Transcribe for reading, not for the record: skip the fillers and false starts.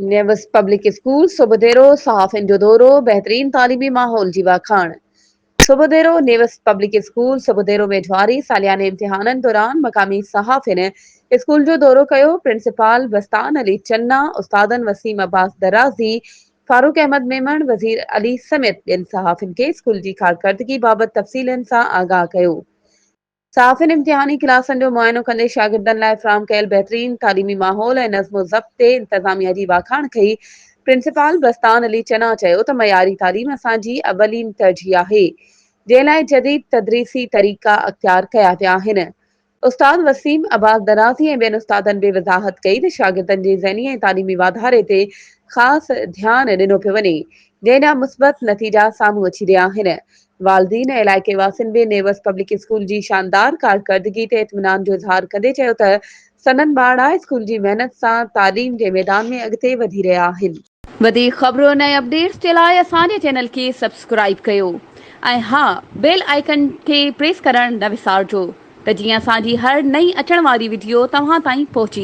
Nevus public school सुबुदेरो सहाफ़िन जो दौरो बहितरीन तालीमी माहौल जी वाखाण। सुबुदेरो नेवस पब्लिक स्कूल सुबुदेरो में जारी सालियाने इम्तिहाननि दौरान मकामी सहाफ़िन स्कूल जो दौरो कयो। प्रिंसिपाल बस्तान अली चन्ना, उस्तादन वसीम अब्बास दराज़ी, फारूक अहमद मेमण, वजीर अली समेत ॿियनि सहाफ़िन के स्कूल जी कारकर्दगी बाबत तफ़सीलन सां आगाह कयो। सहाफ़िन इम्तिहानी क्लासन जो मुआयनो कंदे शागिर्दनि लाइ फ़राहम कयल बहितरीन तालीमी माहौल ऐं नज़्मो ज़ब्त ते इंतज़ामिया जी वाखाण कई। प्रिंसिपाल बस्तान अली चना चयो त मयारी तालीम असांजी अवलीन तरजीह आहे, जंहिं लाइ जदीद तदरीसी तरीक़ा अख़्तियार कया विया आहिनि। उस्ताद वसीम अब्बास दराज़ी ऐं ॿियनि उस्तादनि बि वज़ाहत कई त शागिर्दनि जे ज़हनी ऐं तालीमी वाधारे ते ख़ासि ध्यानु ॾिनो पियो वञे, जंहिं जा मुस्बत नतीजा साम्हूं अची रहिया आहिनि। वालिदीन ऐं इलाइक़े वासियुनि बि नेवस पब्लिक स्कूल जी शानदार कारकर्दगी ते इत्मीनान जो इज़हार कंदे चयो त सनन ॿारड़ा स्कूल जी महिनत सां तालीम जे मैदान में अॻिते वधी रहिया आहिनि। वधीक ख़बरुनि ऐं अपडेट्स जे लाइ असांजे चैनल खे सब्सक्राइब कयो ऐं हा, बेल आइकन खे प्रेस करणु न विसारिजो त जीअं असांजी हर नई अचण वारी वीडियो तव्हां ताईं पहुची